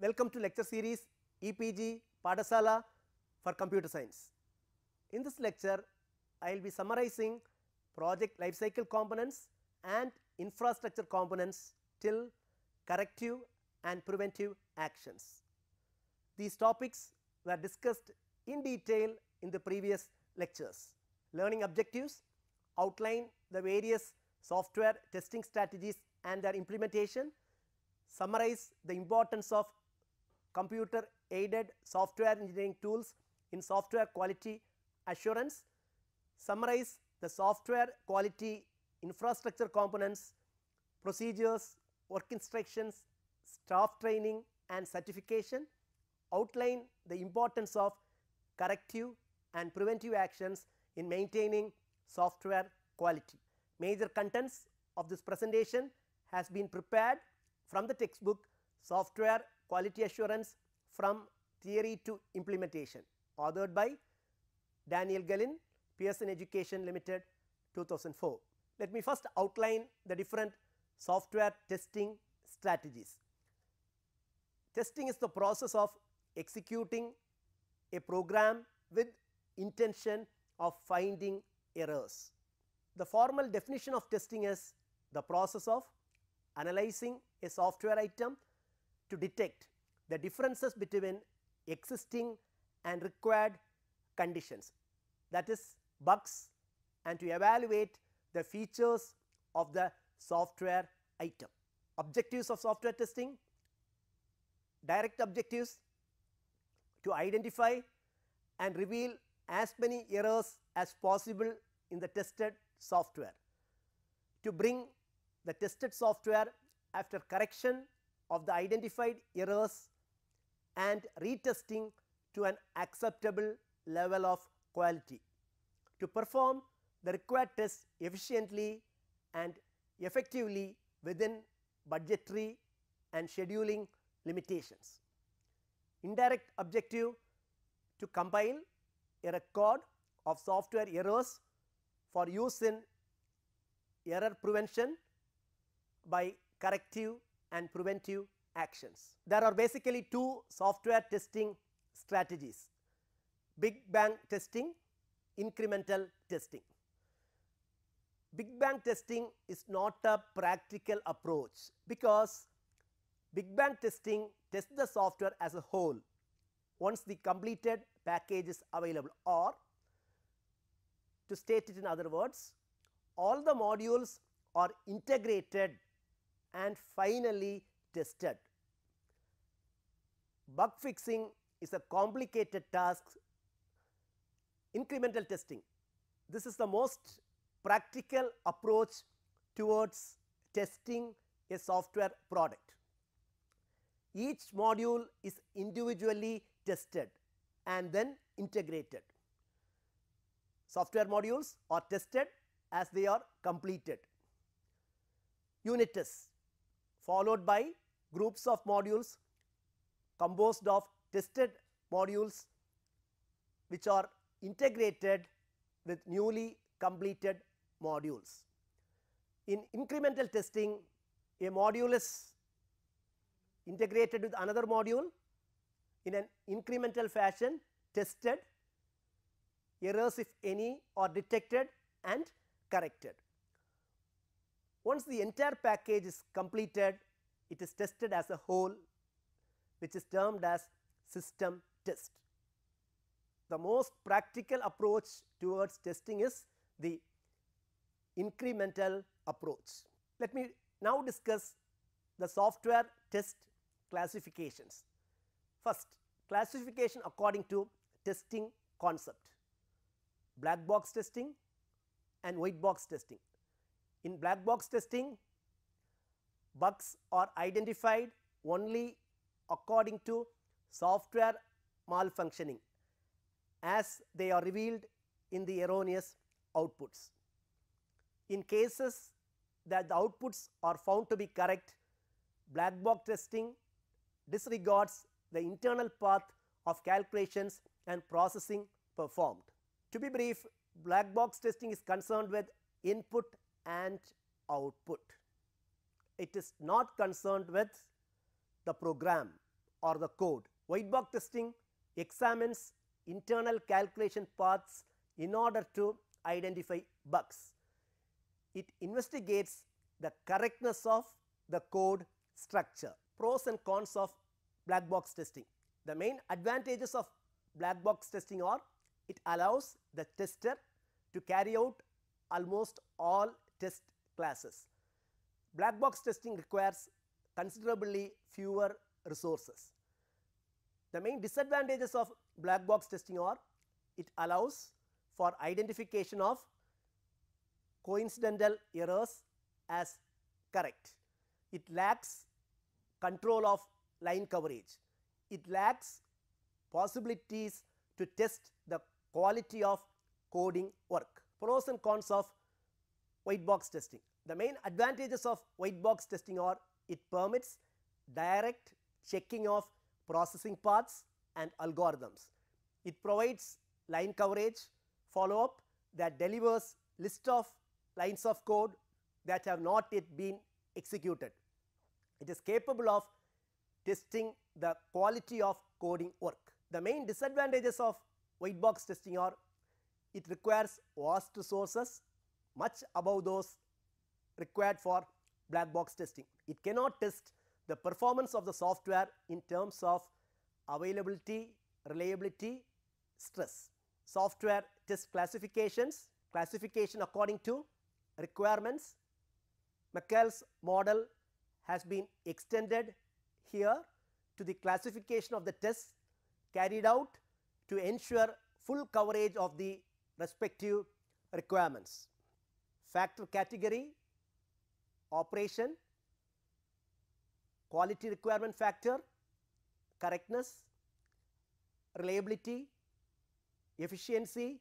Welcome to lecture series EPG Padasala for Computer Science. In this lecture, I will be summarizing project lifecycle components and infrastructure components till corrective and preventive actions. These topics were discussed in detail in the previous lectures. Learning objectives outline the various software testing strategies and their implementation, summarize the importance of computer aided software engineering tools in software quality assurance, summarize the software quality infrastructure components, procedures, work instructions, staff training and certification, outline the importance of corrective and preventive actions in maintaining software quality. Major contents of this presentation has been prepared from the textbook Software Quality Assurance from Theory to Implementation, authored by Daniel Gellin, Pearson Education Limited, 2004. Let me first outline the different software testing strategies. Testing is the process of executing a program with intention of finding errors. The formal definition of testing is the process of analyzing a software item to detect the differences between existing and required conditions, that is bugs, and to evaluate the features of the software item. Objectives of software testing: direct objectives to identify and reveal as many errors as possible in the tested software, to bring the tested software after correction of the identified errors and retesting to an acceptable level of quality, to perform the required tests efficiently and effectively within budgetary and scheduling limitations. Indirect objective: to compile a record of software errors for use in error prevention by corrective and preventive actions. There are basically two software testing strategies: Big Bang testing, incremental testing. Big Bang testing is not a practical approach, because Big Bang testing tests the software as a whole once the completed package is available, or to state it in other words, all the modules are integrated and finally tested. Bug fixing is a complicated task. Incremental testing: this is the most practical approach towards testing a software product. Each module is individually tested and then integrated. Software modules are tested as they are completed. Unit tests, followed by groups of modules composed of tested modules which are integrated with newly completed modules. In incremental testing, a module is integrated with another module in an incremental fashion, tested, errors if any are detected and corrected. Once the entire package is completed, it is tested as a whole, which is termed as system test. The most practical approach towards testing is the incremental approach. Let me now discuss the software test classifications. First, classification according to testing concept: black box testing and white box testing. In black box testing, bugs are identified only according to software malfunctioning, as they are revealed in the erroneous outputs. In cases that the outputs are found to be correct, black box testing disregards the internal path of calculations and processing performed. To be brief, black box testing is concerned with input and output. It is not concerned with the program or the code. White box testing examines internal calculation paths in order to identify bugs. It investigates the correctness of the code structure. Pros and cons of black box testing. The main advantages of black box testing are it allows the tester to carry out almost all test classes. Black box testing requires considerably fewer resources. The main disadvantages of black box testing are it allows for identification of coincidental errors as correct. It lacks control of line coverage. It lacks possibilities to test the quality of coding work. Pros and cons of white box testing. The main advantages of white box testing are it permits direct checking of processing paths and algorithms. It provides line coverage follow-up that delivers list of lines of code that have not yet been executed. It is capable of testing the quality of coding work. The main disadvantages of white box testing are it requires vast resources, much above those required for black box testing. It cannot test the performance of the software in terms of availability, reliability, stress. Software test classifications, classification according to requirements. McCall's model has been extended here to the classification of the tests carried out to ensure full coverage of the respective requirements. Factor category, operation, quality requirement factor, correctness, reliability, efficiency,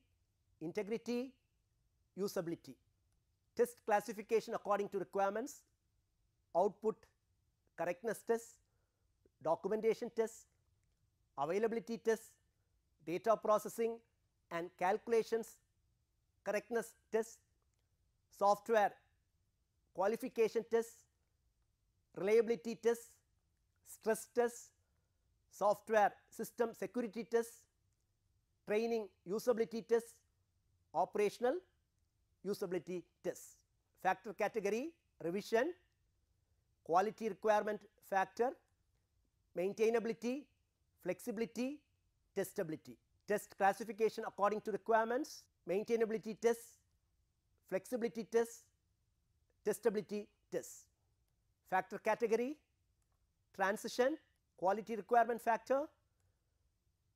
integrity, usability. Test classification according to requirements, output correctness tests, documentation tests, availability tests, data processing and calculations correctness tests, software qualification tests, reliability tests, stress tests, software system security tests, training usability tests, operational usability tests. Factor category, revision, quality requirement factor, maintainability, flexibility, testability. Test classification according to requirements, maintainability tests, flexibility tests, testability tests. Factor category, transition, quality requirement factor,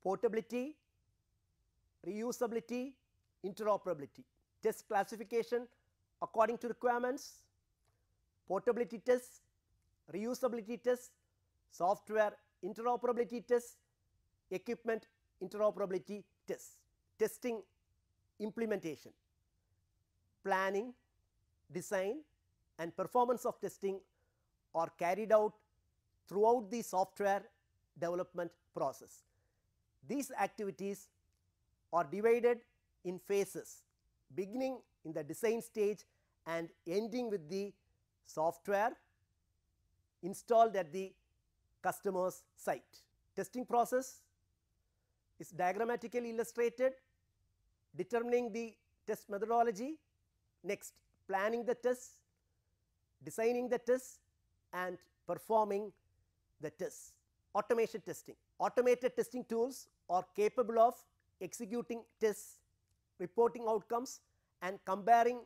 portability, reusability, interoperability. Test classification according to requirements, portability tests, reusability tests, software interoperability tests, equipment interoperability tests. Testing implementation, planning, design and performance of testing are carried out throughout the software development process. These activities are divided in phases, beginning in the design stage and ending with the software installed at the customer's site. Testing process is diagrammatically illustrated, determining the test methodology, next planning the tests, designing the tests and performing the tests. Automation testing. Automated testing tools are capable of executing tests, reporting outcomes and comparing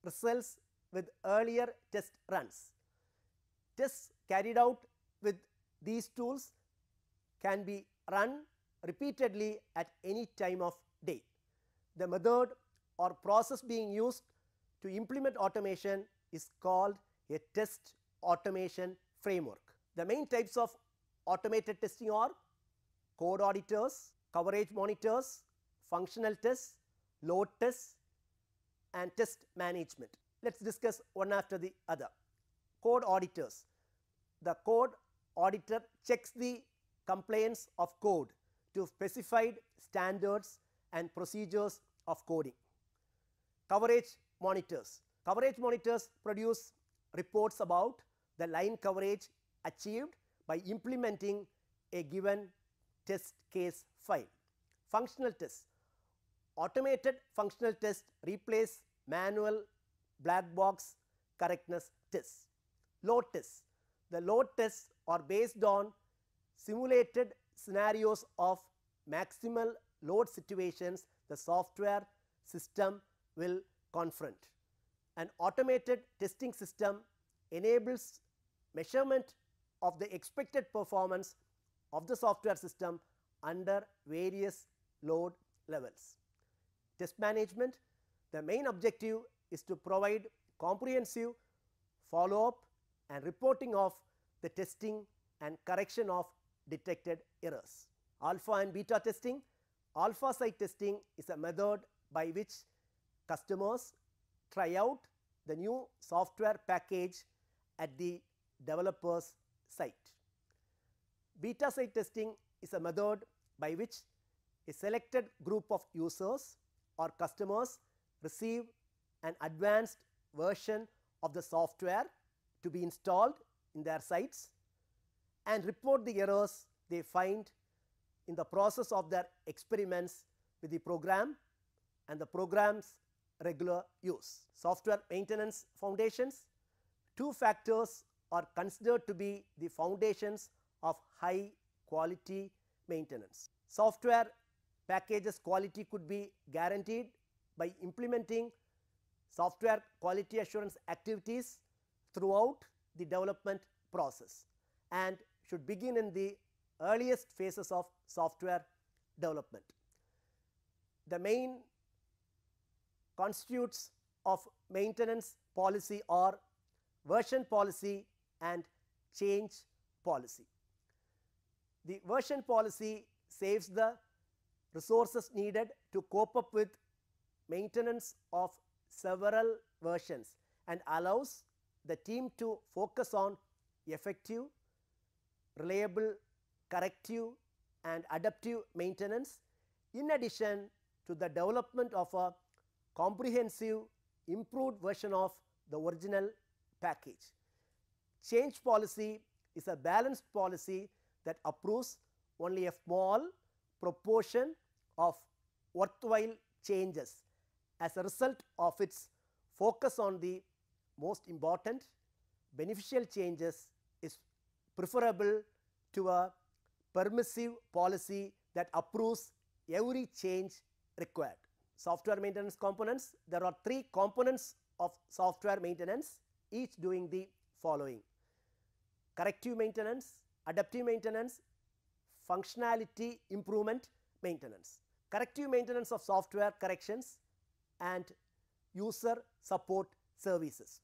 results with earlier test runs. Tests carried out with these tools can be run repeatedly at any time of day. The method or process being used to implement automation is called a test automation framework. The main types of automated testing are code auditors, coverage monitors, functional tests, load tests and test management. Let us discuss one after the other. Code auditors. The code auditor checks the compliance of code to specified standards and procedures of coding. Coverage monitors. Coverage monitors produce reports about the line coverage achieved by implementing a given test case file. Functional tests. Automated functional tests replace manual black box correctness tests. Load tests. The load tests are based on simulated scenarios of maximal load situations the software system will confront. An automated testing system enables measurement of the expected performance of the software system under various load levels. Test management. The main objective is to provide comprehensive follow-up and reporting of the testing and correction of detected errors. Alpha and beta testing. Alpha site testing is a method by which customers try out the new software package at the developer's site. Beta site testing is a method by which a selected group of users or customers receive an advanced version of the software to be installed in their sites and report the errors they find in the process of their experiments with the program and the program's regular use. Software maintenance foundations. Two factors are considered to be the foundations of high quality maintenance. Software packages quality could be guaranteed by implementing software quality assurance activities throughout the development process and should begin in the earliest phases of software development. The main constitutes of maintenance policy are version policy and change policy. The version policy saves the resources needed to cope up with maintenance of several versions and allows the team to focus on effective, reliable, corrective and adaptive maintenance in addition to the development of a comprehensive improved version of the original package. Change policy is a balanced policy that approves only a small proportion of worthwhile changes as a result of its focus on the most important beneficial changes is preferable to a permissive policy that approves every change required. Software maintenance components. There are three components of software maintenance, each doing the following: corrective maintenance, adaptive maintenance, functionality improvement maintenance. Corrective maintenance of software corrections and user support services.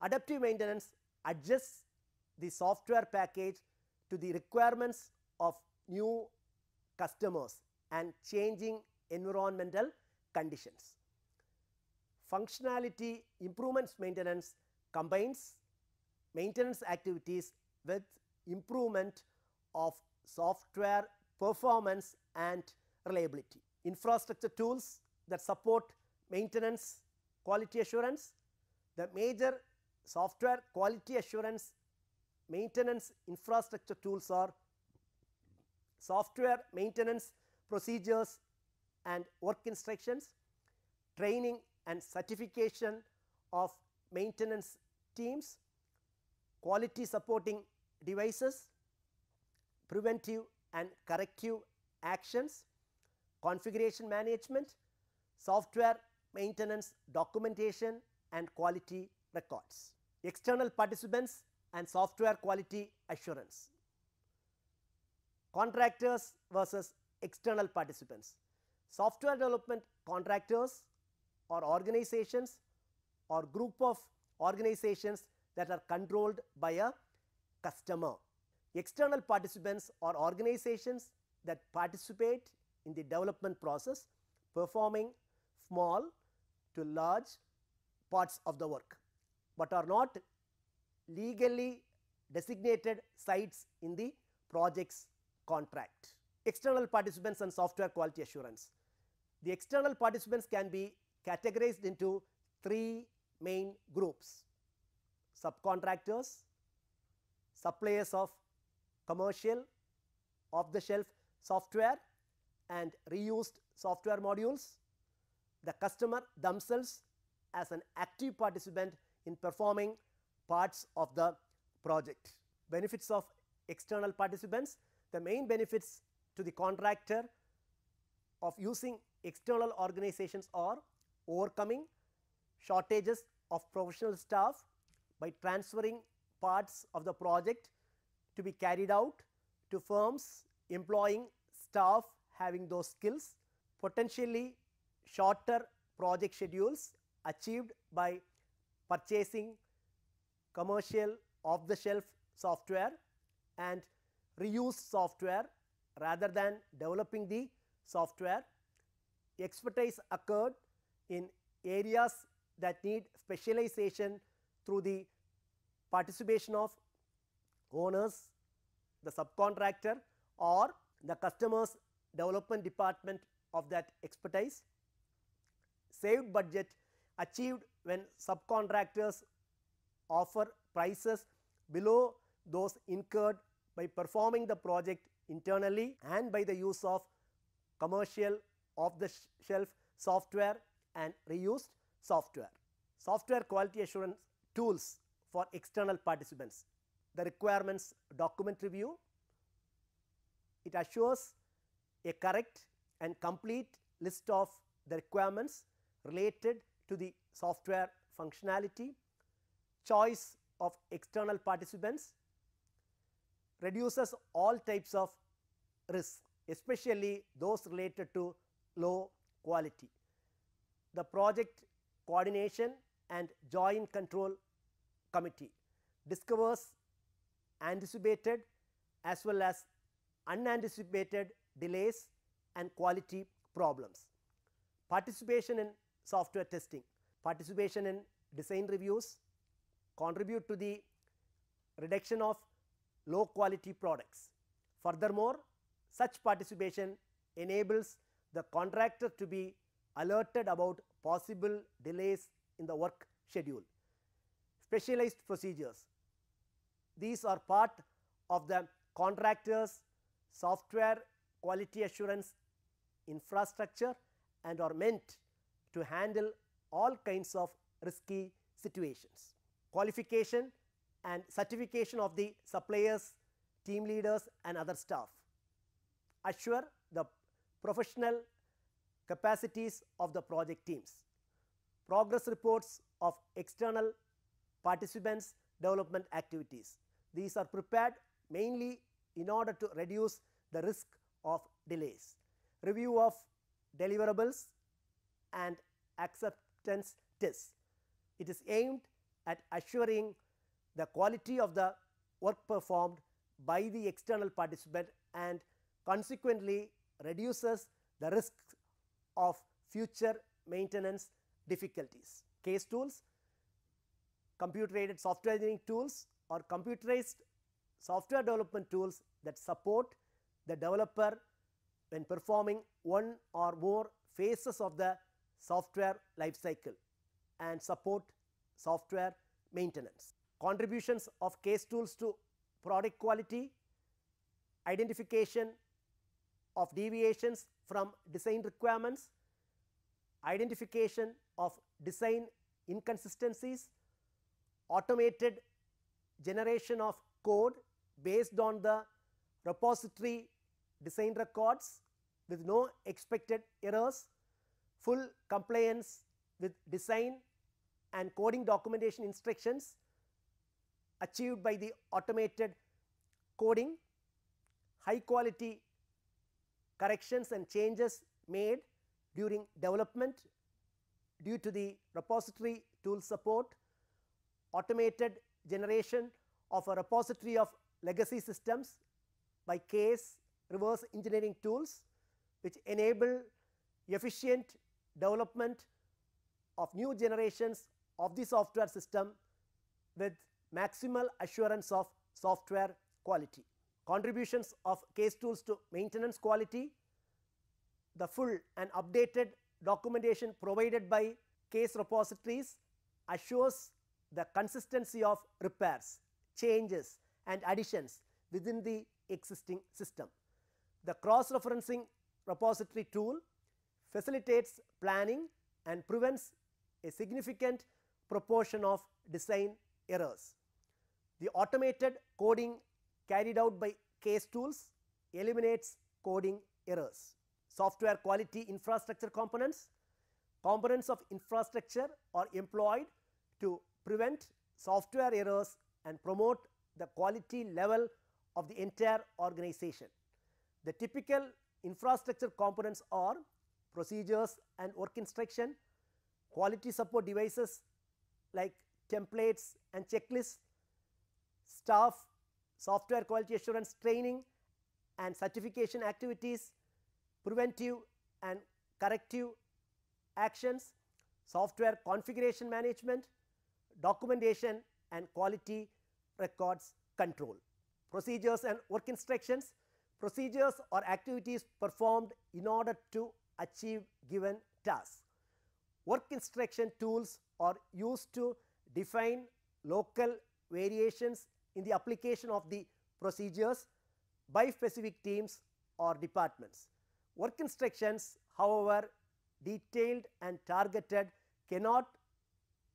Adaptive maintenance adjusts the software package to the requirements of new customers and changing environmental conditions. Functionality improvements maintenance combines maintenance activities with improvement of software performance and reliability. Infrastructure tools that support maintenance quality assurance. The major software quality assurance maintenance infrastructure tools are software maintenance procedures and work instructions, training and certification of maintenance teams, quality supporting devices, preventive and corrective actions, configuration management, software maintenance documentation and quality records. External participants and software quality assurance. Contractors versus external participants. Software development contractors or organizations or group of organizations that are controlled by a customer. External participants are organizations that participate in the development process, performing small to large parts of the work, but are not legally designated sites in the project's contract. External participants and software quality assurance. The external participants can be categorized into three main groups: subcontractors, suppliers of commercial, off-the-shelf software and reused software modules, the customer themselves as an active participant in performing parts of the project. Benefits of external participants. The main benefits to the contractor of using external organizations are overcoming shortages of professional staff by transferring parts of the project to be carried out to firms employing staff having those skills, potentially shorter project schedules achieved by purchasing commercial off-the-shelf software and reused software rather than developing the software. Expertise occurred in areas that need specialization through the participation of owners, the subcontractor or the customer's development department of that expertise. Saved budget achieved when subcontractors offer prices below those incurred by performing the project internally and by the use of commercial off-the-shelf software and reused software. Software quality assurance tools for external participants. The requirements document review. It assures a correct and complete list of the requirements related to the software functionality. Choice of external participants reduces all types of risks, especially those related to low quality. The project coordination and joint control committee discovers anticipated as well as unanticipated delays and quality problems. Participation in software testing, participation in design reviews contribute to the reduction of low quality products. Furthermore, such participation enables the contractor to be alerted about possible delays in the work schedule. Specialized procedures. These are part of the contractor's software quality assurance infrastructure and are meant to handle all kinds of risky situations. Qualification and certification of the suppliers, team leaders and other staff. Assure the professional capacities of the project teams. Progress reports of external participants' development activities. These are prepared mainly in order to reduce the risk of delays. Review of deliverables and acceptance tests. It is aimed at assuring the quality of the work performed by the external participant and consequently reduces the risk of future maintenance difficulties. Case tools, computer-aided software engineering tools or computerized software development tools that support the developer when performing one or more phases of the software lifecycle and support software maintenance. Contributions of case tools to product quality, identification of deviations from design requirements, identification of design inconsistencies, automated generation of code based on the repository design records with no expected errors, full compliance with design and coding documentation instructions achieved by the automated coding, high quality corrections and changes made during development due to the repository tool support, automated generation of a repository of legacy systems by case reverse engineering tools which enable efficient development of new generations of the software system with maximal assurance of software quality. Contributions of case tools to maintenance quality. The full and updated documentation provided by case repositories assures the consistency of repairs, changes and additions within the existing system. The cross-referencing repository tool facilitates planning and prevents a significant proportion of design errors. The automated coding carried out by case tools eliminates coding errors. Software quality infrastructure components. Components of infrastructure are employed to prevent software errors and promote the quality level of the entire organization. The typical infrastructure components are procedures and work instruction, quality support devices like templates and checklists, staff, software quality assurance training and certification activities, preventive and corrective actions, software configuration management, documentation and quality records control. Procedures and work instructions. Procedures or activities performed in order to achieve given tasks. Work instruction tools are used to define local variations in the application of the procedures by specific teams or departments. Work instructions, however detailed and targeted, cannot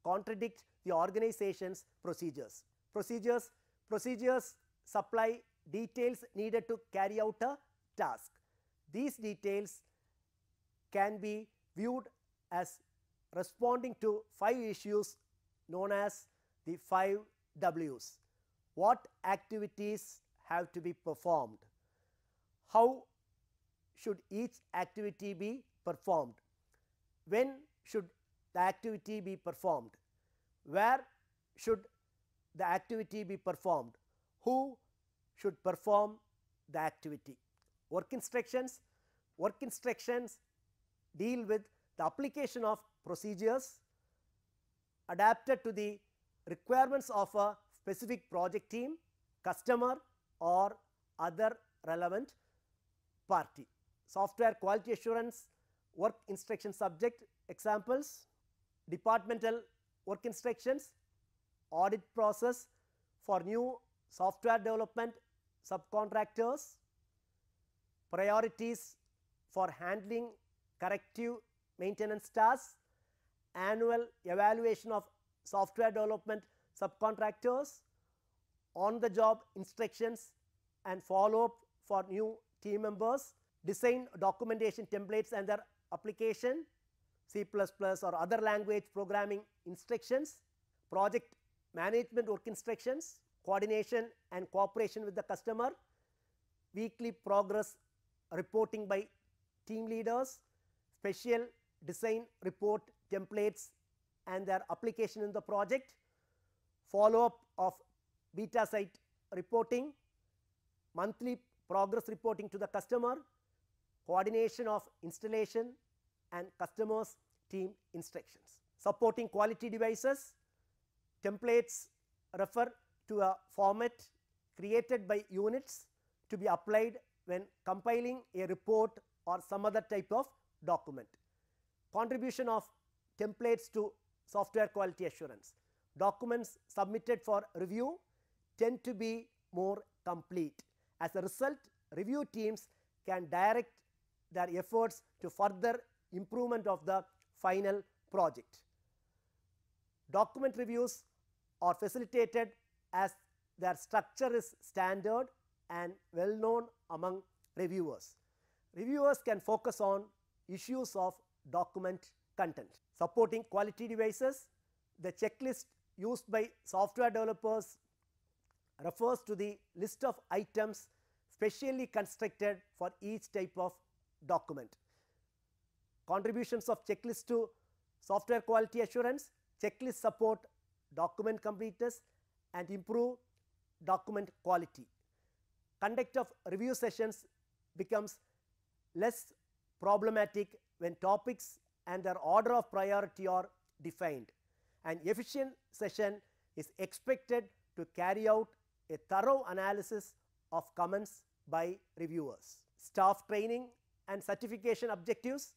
contradict the organization's procedures. Procedures supply details needed to carry out a task. These details can be viewed as responding to 5 issues known as the 5 Ws. What activities have to be performed? How should each activity be performed? When should the activity be performed? Where should the activity be performed? Who should perform the activity? Work instructions. Work instructions deal with the application of procedures adapted to the requirements of a specific project team, customer or other relevant party. Software quality assurance work instruction subject examples: departmental work instructions, audit process for new software development subcontractors, priorities for handling corrective maintenance tasks, annual evaluation of software development subcontractors, on-the-job instructions and follow-up for new team members, design documentation templates and their application, C++ or other language programming instructions, project management work instructions, coordination and cooperation with the customer, weekly progress reporting by team leaders, special design report templates and their application in the project, follow-up of beta site reporting, monthly progress reporting to the customer, coordination of installation and customers team instructions. Supporting quality devices. Templates refer to a format created by units to be applied when compiling a report or some other type of document. Contribution of templates to software quality assurance. Documents submitted for review tend to be more complete. As a result, review teams can direct their efforts to further improvement of the final project. Document reviews are facilitated as their structure is standard and well known among reviewers. Reviewers can focus on issues of document content. Supporting quality devices. The checklist used by software developers refers to the list of items specially constructed for each type of document. Contributions of checklists to software quality assurance. Checklists support document completeness and improve document quality. Conduct of review sessions becomes less problematic when topics and their order of priority are defined. An efficient session is expected to carry out a thorough analysis of comments by reviewers. Staff training and certification objectives.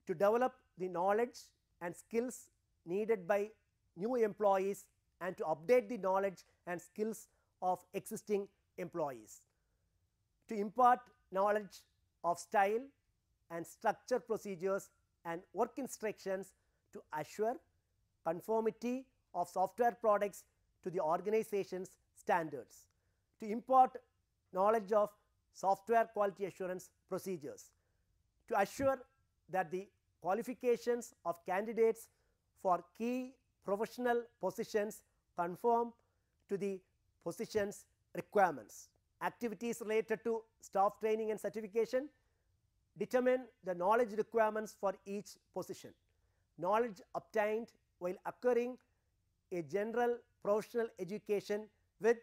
To develop the knowledge and skills needed by new employees and to update the knowledge and skills of existing employees. to impart knowledge of style and structure procedures and work instructions to assure conformity of software products to the organization's standards, to impart knowledge of software quality assurance procedures, to assure that the qualifications of candidates for key professional positions conform to the position's requirements. Activities related to staff training and certification determine the knowledge requirements for each position. Knowledge obtained while acquiring a general professional education with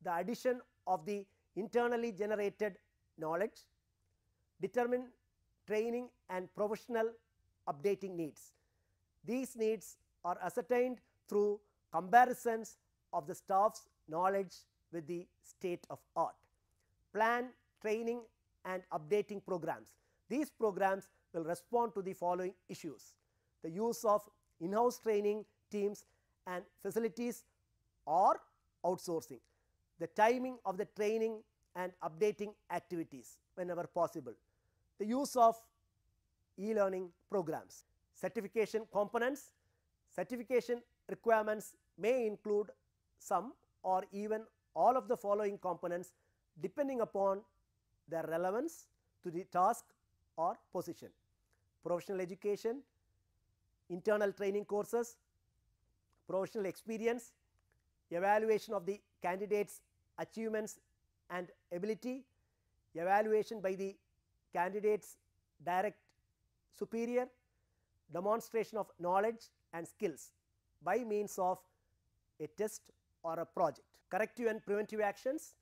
the addition of the internally generated knowledge determine training and professional updating needs. These needs are ascertained through comparisons of the staff's knowledge with the state of art. Plan training and updating programs. These programs will respond to the following issues: the use of in-house training teams and facilities or outsourcing, the timing of the training and updating activities whenever possible, the use of e-learning programs. Certification components. Certification requirements may include some or even all of the following components depending upon their relevance to the task or position: professional education, internal training courses, professional experience, evaluation of the candidate's achievements and ability, evaluation by the candidate's direct superior, demonstration of knowledge and skills by means of a test or a project. Corrective and preventive actions.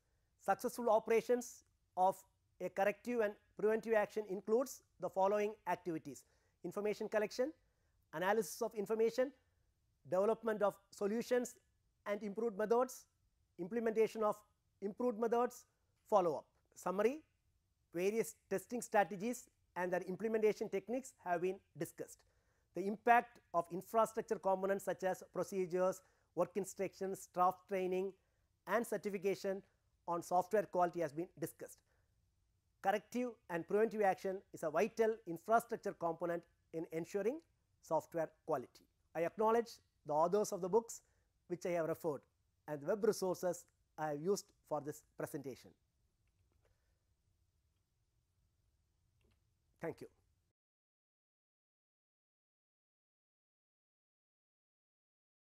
Successful operations of a corrective and preventive action includes the following activities: information collection, analysis of information, development of solutions and improved methods, implementation of improved methods, follow-up. Summary: various testing strategies and their implementation techniques have been discussed. The impact of infrastructure components such as procedures, work instructions, staff training and certification on software quality has been discussed. Corrective and preventive action is a vital infrastructure component in ensuring software quality. I acknowledge the authors of the books which I have referred and the web resources I have used for this presentation. Thank you.